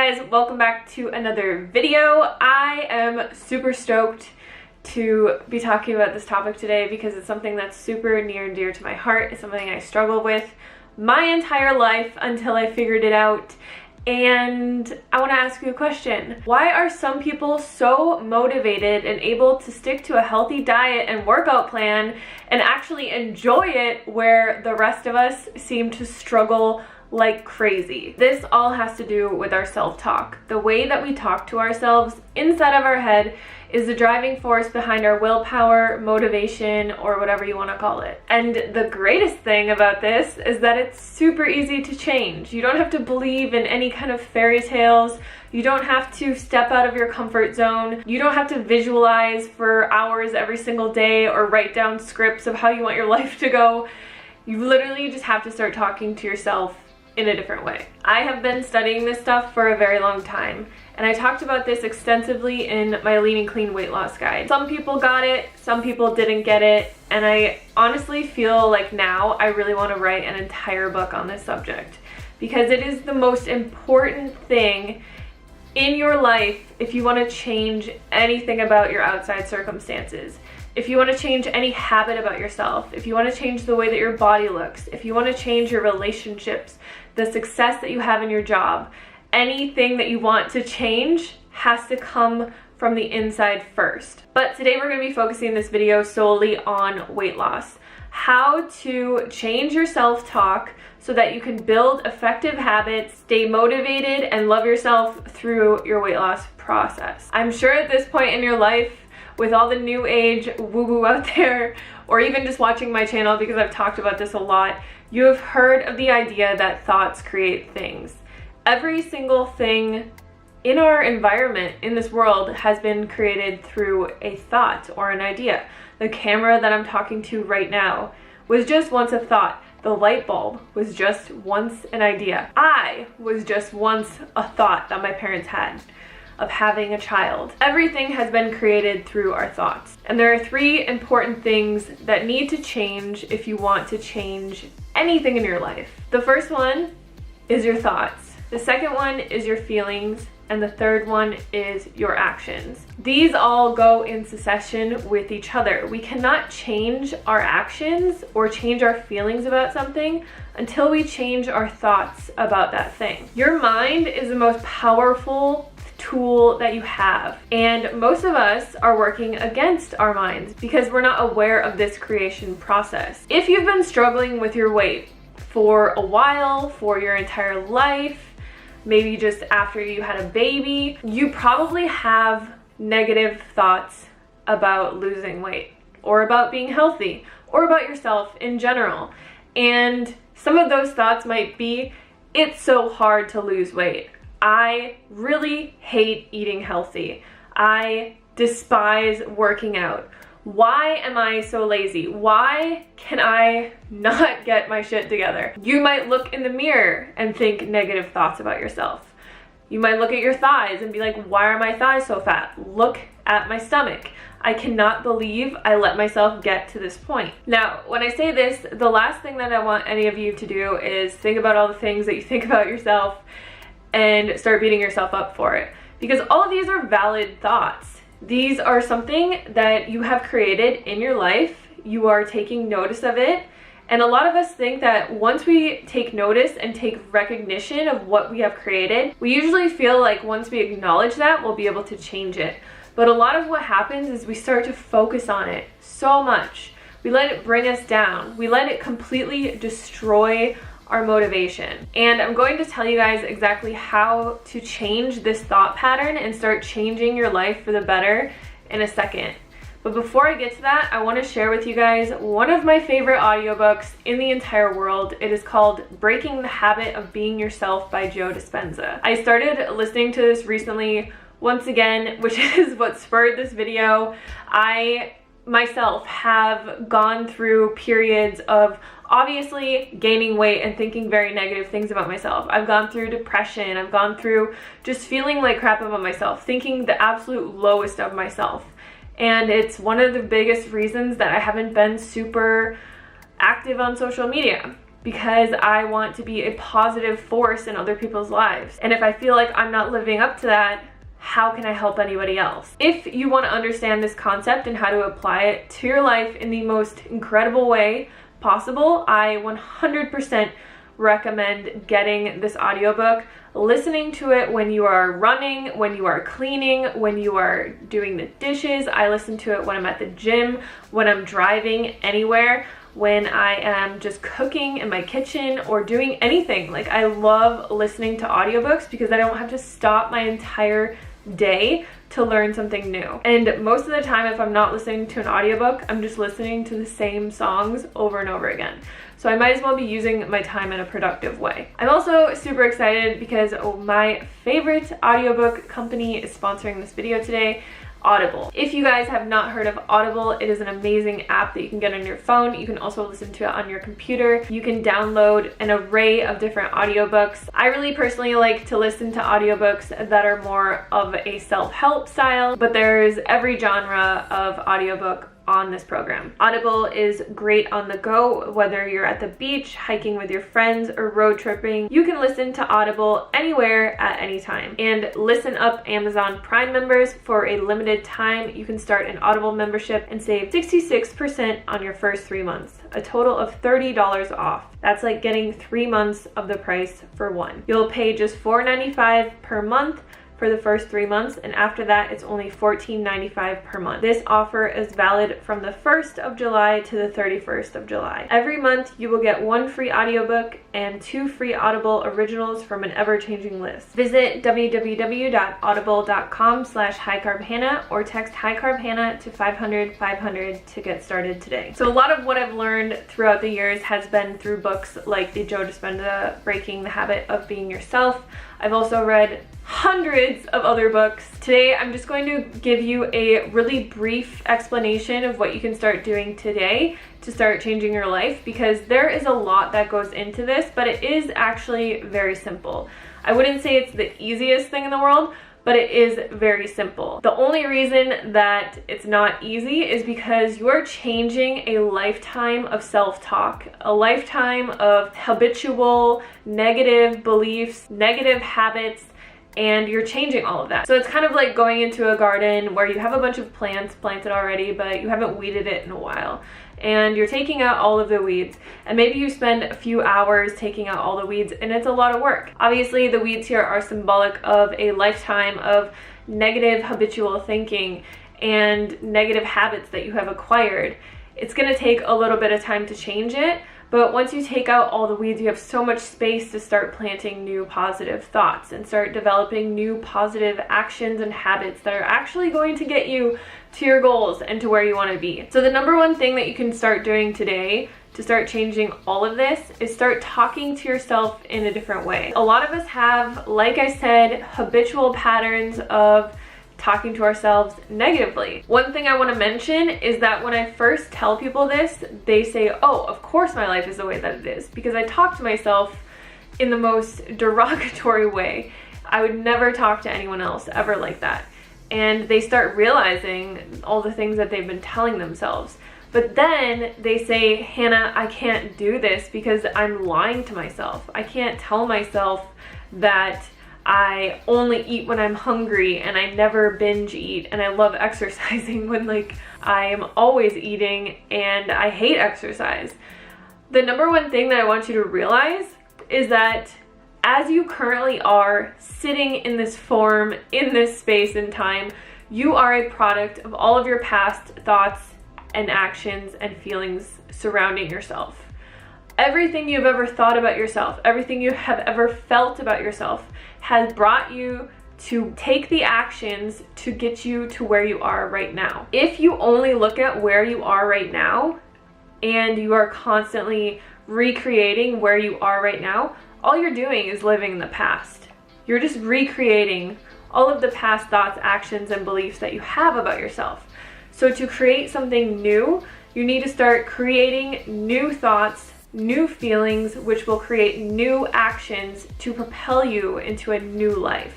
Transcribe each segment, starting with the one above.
guys, welcome back to another video. I am super stoked to be talking about this topic today because it's something that's super near and dear to my heart. It's something I struggled with my entire life until I figured it out. And I want to ask you a question. Why are some people so motivated and able to stick to a healthy diet and workout plan and actually enjoy it, where the rest of us seem to struggle like crazy? This all has to do with our self-talk. The way that we talk to ourselves inside of our head is the driving force behind our willpower, motivation, or whatever you want to call it. And the greatest thing about this is that it's super easy to change. You don't have to believe in any kind of fairy tales. You don't have to step out of your comfort zone. You don't have to visualize for hours every single day or write down scripts of how you want your life to go. You literally just have to start talking to yourself in a different way. I have been studying this stuff for a very long time, and I talked about this extensively in my Lean and Clean weight loss guide. Some people got it, some people didn't get it, and I honestly feel like now I really want to write an entire book on this subject because it is the most important thing in your life if you want to change anything about your outside circumstances. If you want to change any habit about yourself, if you want to change the way that your body looks, if you want to change your relationships, the success that you have in your job, anything that you want to change has to come from the inside first. But today we're going to be focusing this video solely on weight loss. How to change your self-talk so that you can build effective habits, stay motivated, and love yourself through your weight loss process. I'm sure at this point in your life, with all the new age woo-woo out there, or even just watching my channel because I've talked about this a lot, you have heard of the idea that thoughts create things. Every single thing in our environment, in this world, has been created through a thought or an idea. The camera that I'm talking to right now was just once a thought. The light bulb was just once an idea. I was just once a thought that my parents had of having a child. Everything has been created through our thoughts. And there are three important things that need to change if you want to change anything in your life. The first one is your thoughts. The second one is your feelings. And the third one is your actions. These all go in succession with each other. We cannot change our actions or change our feelings about something until we change our thoughts about that thing. Your mind is the most powerful tool that you have, and most of us are working against our minds because we're not aware of this creation process. If you've been struggling with your weight for a while, for your entire life, maybe just after you had a baby, you probably have negative thoughts about losing weight or about being healthy or about yourself in general. And some of those thoughts might be, it's so hard to lose weight. I really hate eating healthy. I despise working out. Why am I so lazy? Why can I not get my shit together? You might look in the mirror and think negative thoughts about yourself. You might look at your thighs and be like, why are my thighs so fat? Look at my stomach. I cannot believe I let myself get to this point. Now, when I say this, the last thing that I want any of you to do is think about all the things that you think about yourself and start beating yourself up for it. Because all of these are valid thoughts. These are something that you have created in your life. You are taking notice of it. And a lot of us think that once we take notice and take recognition of what we have created, we usually feel like once we acknowledge that, we'll be able to change it. But a lot of what happens is we start to focus on it so much. We let it bring us down. We let it completely destroy our motivation. And I'm going to tell you guys exactly how to change this thought pattern and start changing your life for the better in a second. But before I get to that, I want to share with you guys one of my favorite audiobooks in the entire world. It is called Breaking the Habit of Being Yourself by Joe Dispenza. I started listening to this recently once again, which is what spurred this video. I myself have gone through periods of obviously gaining weight and thinking very negative things about myself. I've gone through depression. I've gone through just feeling like crap about myself, thinking the absolute lowest of myself. And it's one of the biggest reasons that I haven't been super active on social media. because I want to be a positive force in other people's lives. And if I feel like I'm not living up to that, how can I help anybody else? If you want to understand this concept and how to apply it to your life in the most incredible way possible, I 100% recommend getting this audiobook, listening to it when you are running, when you are cleaning, when you are doing the dishes. I listen to it when I'm at the gym, when I'm driving anywhere, when I am just cooking in my kitchen or doing anything. Like, I love listening to audiobooks because I don't have to stop my entire day to learn something new. And most of the time, if I'm not listening to an audiobook, I'm just listening to the same songs over and over again. So I might as well be using my time in a productive way. I'm also super excited because my favorite audiobook company is sponsoring this video today, Audible. If you guys have not heard of Audible, it is an amazing app that you can get on your phone. You can also listen to it on your computer. You can download an array of different audiobooks. I really personally like to listen to audiobooks that are more of a self-help style, but there's every genre of audiobook on this program. Audible is great on the go, whether you're at the beach, hiking with your friends, or road tripping. You can listen to Audible anywhere at any time. And listen up, Amazon Prime members, for a limited time, you can start an Audible membership and save 66% on your first 3 months, a total of $30 off. That's like getting 3 months of the price for one. You'll pay just $4.95 per month for the first 3 months, and after that it's only $14.95 per month. This offer is valid from the 1st of July to the 31st of July. Every month you will get 1 free audiobook and 2 free Audible originals from an ever-changing list. Visit www.audible.com/highcarbhannah or text highcarbhannah to 500-500 to get started today. So a lot of what I've learned throughout the years has been through books like the Joe Dispenza Breaking the Habit of Being Yourself. I've also read hundreds of other books. Today, I'm just going to give you a really brief explanation of what you can start doing today to start changing your life, because there is a lot that goes into this, but it is actually very simple. I wouldn't say it's the easiest thing in the world, but it is very simple. The only reason that it's not easy is because you are changing a lifetime of self-talk, a lifetime of habitual negative beliefs, negative habits, and you're changing all of that. So it's kind of like going into a garden where you have a bunch of plants planted already, but you haven't weeded it in a while. And you're taking out all of the weeds, and maybe you spend a few hours taking out all the weeds, and it's a lot of work. Obviously, the weeds here are symbolic of a lifetime of negative habitual thinking and negative habits that you have acquired. It's gonna take a little bit of time to change it, but once you take out all the weeds, you have so much space to start planting new positive thoughts and start developing new positive actions and habits that are actually going to get you to your goals and to where you want to be. So the number one thing that you can start doing today to start changing all of this is start talking to yourself in a different way. A lot of us have, like I said, habitual patterns of talking to ourselves negatively. One thing I want to mention is that when I first tell people this, they say, oh, of course my life is the way that it is, because I talk to myself in the most derogatory way. I would never talk to anyone else ever like that. And they start realizing all the things that they've been telling themselves. But then they say, Hannah, I can't do this because I'm lying to myself. I can't tell myself that I only eat when I'm hungry and I never binge eat, and I love exercising when like I am always eating and I hate exercise. The number one thing that I want you to realize is that as you currently are sitting in this form, in this space and time, you are a product of all of your past thoughts and actions and feelings surrounding yourself. Everything you've ever thought about yourself, everything you have ever felt about yourself has brought you to take the actions to get you to where you are right now. If you only look at where you are right now and you are constantly recreating where you are right now, all you're doing is living in the past. You're just recreating all of the past thoughts, actions, and beliefs that you have about yourself. So to create something new, you need to start creating new thoughts, new feelings, which will create new actions to propel you into a new life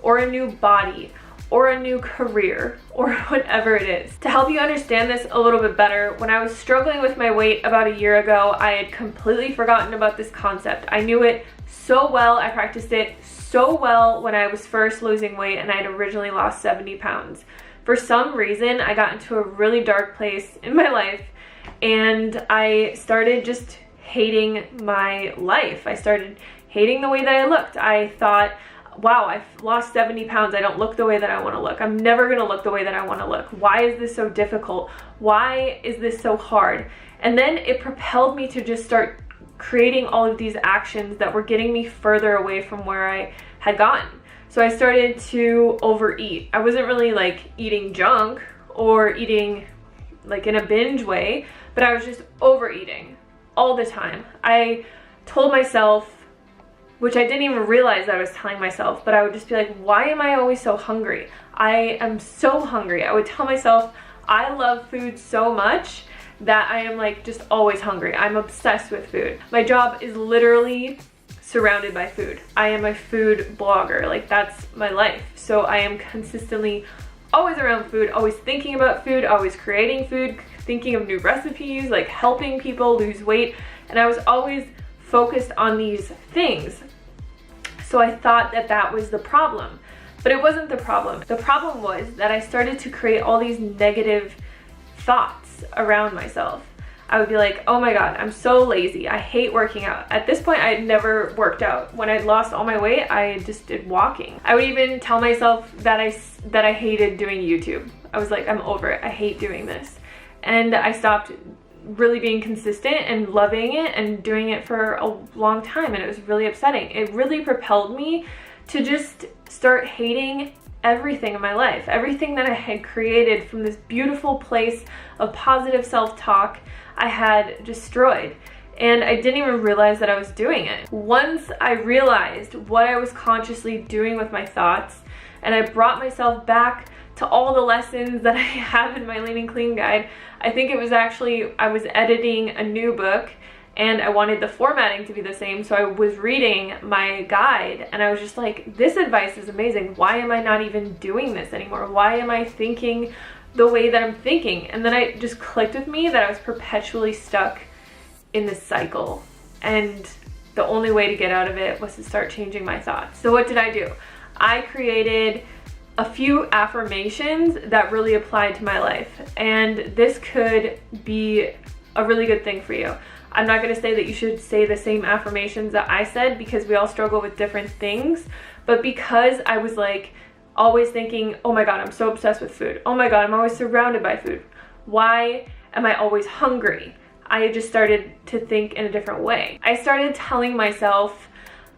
or a new body or a new career or whatever it is. To help you understand this a little bit better, when I was struggling with my weight about a year ago, I had completely forgotten about this concept. I knew it so well, I practiced it so well when I was first losing weight and I had originally lost 70 pounds. For some reason, I got into a really dark place in my life and I started just hating my life. I started hating the way that I looked. I thought, wow, I've lost 70 pounds. I don't look the way that I want to look. I'm never going to look the way that I want to look. Why is this so difficult? Why is this so hard? And then it propelled me to just start creating all of these actions that were getting me further away from where I had gotten. So I started to overeat. I wasn't really like eating junk or eating like in a binge way, but I was just overeating all the time. I told myself, which I didn't even realize that I was telling myself, but I would just be like, why am I always so hungry? I am so hungry. I would tell myself, I love food so much that I am like just always hungry. I'm obsessed with food. My job is literally surrounded by food. I am a food blogger. Like that's my life. So I am consistently always around food, always thinking about food, always creating food, thinking of new recipes, like helping people lose weight. And I was always focused on these things. So I thought that that was the problem, but it wasn't the problem. The problem was that I started to create all these negative thoughts around myself. I would be like, oh my God, I'm so lazy. I hate working out. At this point, I had never worked out. When I'd lost all my weight, I just did walking. I would even tell myself that I hated doing YouTube. I was like, I'm over it. I hate doing this. And I stopped really being consistent and loving it and doing it for a long time, and it was really upsetting. It really propelled me to just start hating everything in my life. Everything that I had created from this beautiful place of positive self-talk, I had destroyed. And I didn't even realize that I was doing it. Once I realized what I was consciously doing with my thoughts, and I brought myself back to all the lessons that I have in my Lean and Clean guide. I think it was actually, I was editing a new book and I wanted the formatting to be the same, so I was reading my guide and I was just like, this advice is amazing. Why am I not even doing this anymore? Why am I thinking the way that I'm thinking? And then it just clicked with me that I was perpetually stuck in this cycle, and the only way to get out of it was to start changing my thoughts. So what did I do? I created a few affirmations that really applied to my life, and this could be a really good thing for you. I'm not going to say that you should say the same affirmations that I said because we all struggle with different things, but because I was like always thinking, oh my God, I'm so obsessed with food. Oh my God, I'm always surrounded by food. Why am I always hungry? I just started to think in a different way. I started telling myself,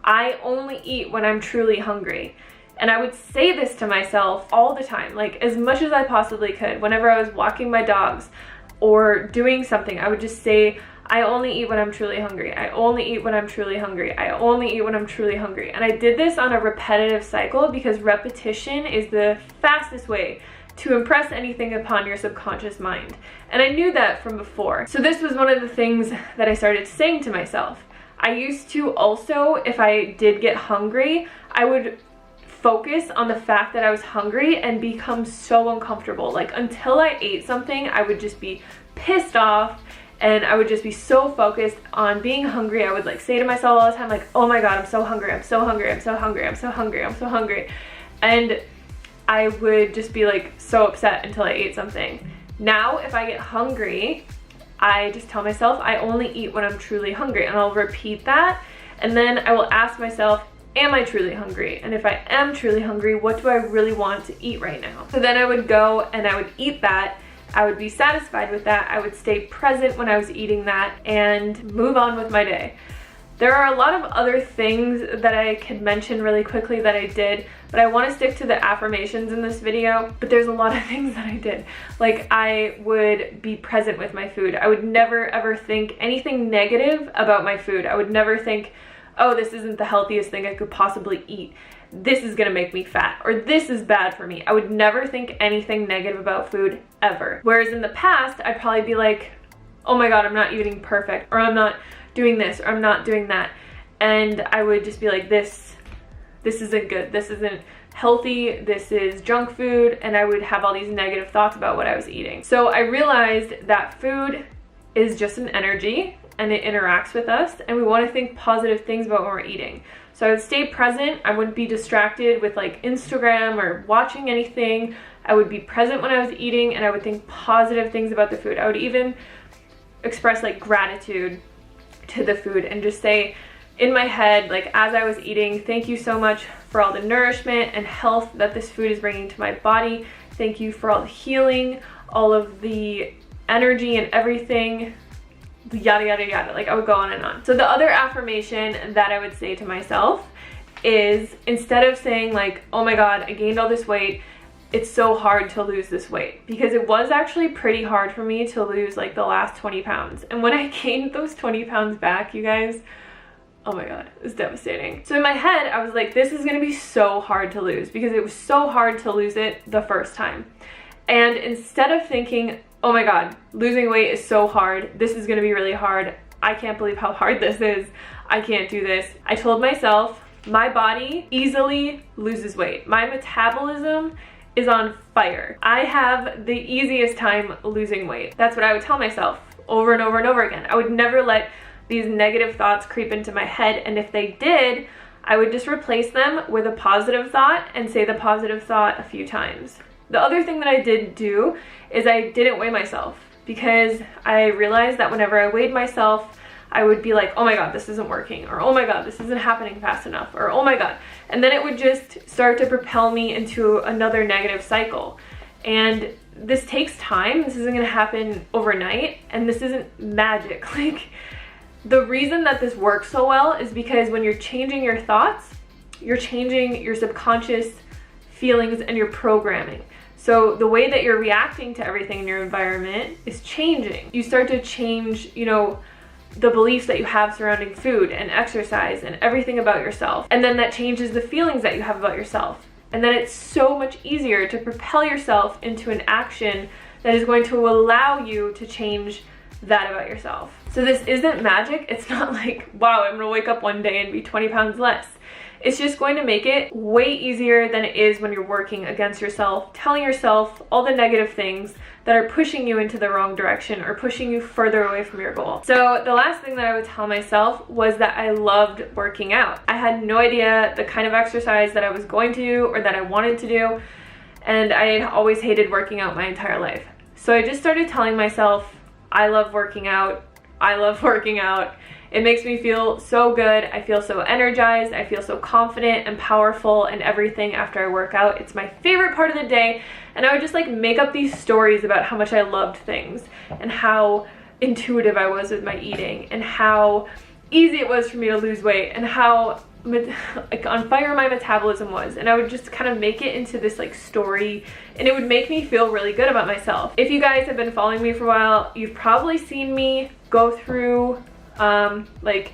I only eat when I'm truly hungry. And I would say this to myself all the time, like as much as I possibly could. Whenever I was walking my dogs or doing something, I would just say, I only eat when I'm truly hungry. I only eat when I'm truly hungry. I only eat when I'm truly hungry. And I did this on a repetitive cycle because repetition is the fastest way to impress anything upon your subconscious mind. And I knew that from before. So this was one of the things that I started saying to myself. I used to also, if I did get hungry, I would focus on the fact that I was hungry and become so uncomfortable. Like until I ate something, I would just be pissed off and I would just be so focused on being hungry. I would like say to myself all the time, like, oh my God, I'm so hungry, I'm so hungry, I'm so hungry, I'm so hungry, I'm so hungry. And I would just be like so upset until I ate something. Now, if I get hungry, I just tell myself I only eat when I'm truly hungry, and I'll repeat that. And then I will ask myself, am I truly hungry? And if I am truly hungry, what do I really want to eat right now? So then I would go and I would eat that. I would be satisfied with that. I would stay present when I was eating that and move on with my day. There are a lot of other things that I could mention really quickly that I did, but I want to stick to the affirmations in this video. But there's a lot of things that I did. Like I would be present with my food. I would never ever think anything negative about my food. I would never think, oh, this isn't the healthiest thing I could possibly eat. This is gonna make me fat, or this is bad for me. I would never think anything negative about food ever. Whereas in the past, I'd probably be like, oh my God, I'm not eating perfect, or I'm not doing this, or I'm not doing that. And I would just be like, this this isn't good, this isn't healthy, this is junk food, and I would have all these negative thoughts about what I was eating. So I realized that food is just an energy and it interacts with us, and we want to think positive things about when we're eating. So I would stay present. I wouldn't be distracted with like Instagram or watching anything. I would be present when I was eating, and I would think positive things about the food. I would even express like gratitude to the food and just say in my head, like as I was eating, thank you so much for all the nourishment and health that this food is bringing to my body. Thank you for all the healing, all of the energy and everything, yada yada yada. Like I would go on and on. So the other affirmation that I would say to myself is, instead of saying like, oh my god, I gained all this weight, it's so hard to lose this weight, because it was actually pretty hard for me to lose like the last 20 pounds. And when I gained those 20 pounds back, you guys, oh my god, it was devastating. So in my head, I was like, this is gonna be so hard to lose, because it was so hard to lose it the first time. And instead of thinking, oh my god, losing weight is so hard, this is gonna be really hard, I can't believe how hard this is, I can't do this, I told myself, my body easily loses weight. My metabolism is on fire. I have the easiest time losing weight. That's what I would tell myself over and over and over again. I would never let these negative thoughts creep into my head, and if they did, I would just replace them with a positive thought and say the positive thought a few times. The other thing that I did do is I didn't weigh myself, because I realized that whenever I weighed myself, I would be like, oh my god, this isn't working, or oh my god, this isn't happening fast enough, or oh my god. And then it would just start to propel me into another negative cycle. And this takes time. This isn't gonna happen overnight, and this isn't magic. Like, the reason that this works so well is because when you're changing your thoughts, you're changing your subconscious feelings and your programming. So the way that you're reacting to everything in your environment is changing. You start to change, you know, the beliefs that you have surrounding food and exercise and everything about yourself. And then that changes the feelings that you have about yourself. And then it's so much easier to propel yourself into an action that is going to allow you to change that about yourself. So this isn't magic. It's not like, wow, I'm gonna wake up one day and be 20 pounds less. It's just going to make it way easier than it is when you're working against yourself, telling yourself all the negative things that are pushing you into the wrong direction or pushing you further away from your goal. So the last thing that I would tell myself was that I loved working out. I had no idea the kind of exercise that I was going to do or that I wanted to do, and I had always hated working out my entire life. So I just started telling myself, I love working out, I love working out. It makes me feel so good. I feel so energized. I feel so confident and powerful and everything after I work out. It's my favorite part of the day. And I would just like make up these stories about how much I loved things and how intuitive I was with my eating and how easy it was for me to lose weight and how like on fire my metabolism was. And I would just kind of make it into this like story, and it would make me feel really good about myself. If you guys have been following me for a while, you've probably seen me go through like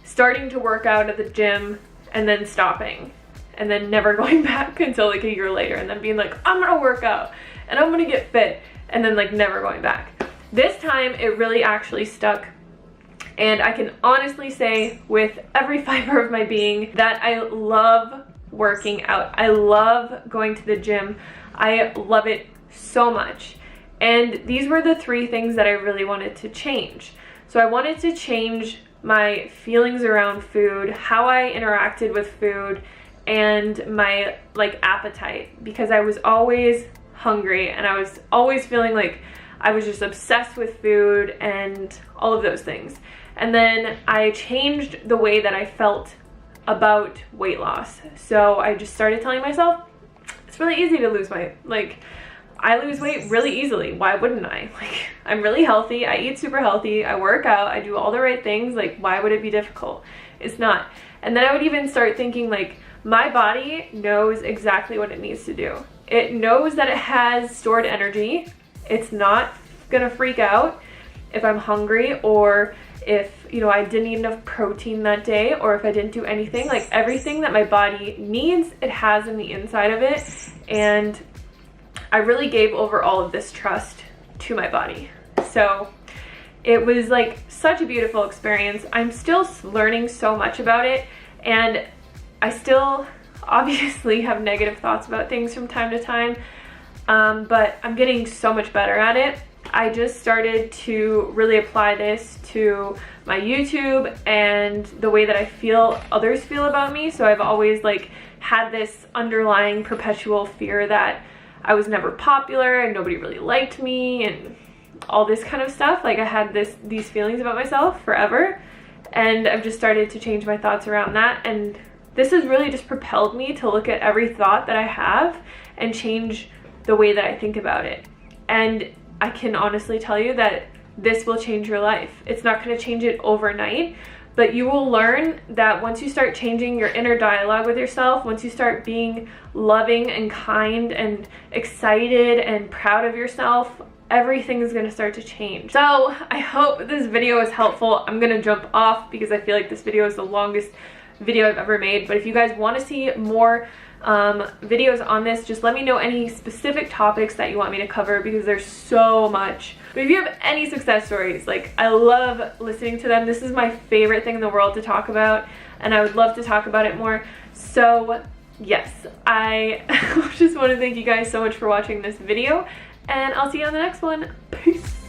starting to work out at the gym and then stopping and then never going back until like a year later, and then being like, I'm gonna work out and I'm gonna get fit, and then like never going back. This time it really actually stuck, and I can honestly say with every fiber of my being that I love working out. I love going to the gym. I love it so much. And these were the three things that I really wanted to change. So I wanted to change my feelings around food, how I interacted with food, and my like appetite, because I was always hungry and I was always feeling like I was just obsessed with food and all of those things. And then I changed the way that I felt about weight loss. So I just started telling myself, it's really easy to lose weight. Like, I lose weight really easily. Why wouldn't I? Like, I'm really healthy. I eat super healthy. I work out. I do all the right things. Like, why would it be difficult? It's not. And then I would even start thinking like, my body knows exactly what it needs to do. It knows that it has stored energy. It's not gonna freak out if I'm hungry, or if, you know, I didn't eat enough protein that day, or if I didn't do anything. Like, everything that my body needs, it has in the inside of it. And I really gave over all of this trust to my body. So it was like such a beautiful experience. I'm still learning so much about it, and I still obviously have negative thoughts about things from time to time, but I'm getting so much better at it. I just started to really apply this to my YouTube and the way that I feel others feel about me. So I've always like had this underlying perpetual fear that I was never popular and nobody really liked me and all this kind of stuff. Like I had these feelings about myself forever, and I've just started to change my thoughts around that, and this has really just propelled me to look at every thought that I have and change the way that I think about it. And I can honestly tell you that this will change your life. It's not going to change it overnight, but you will learn that once you start changing your inner dialogue with yourself, once you start being loving and kind and excited and proud of yourself, everything is going to start to change. So I hope this video is helpful. I'm going to jump off because I feel like this video is the longest video I've ever made, but if you guys want to see more videos on this, just let me know any specific topics that you want me to cover, because there's so much. But if you have any success stories, like, I love listening to them. This is my favorite thing in the world to talk about, and I would love to talk about it more. So yes, I just want to thank you guys so much for watching this video, and I'll see you on the next one. Peace.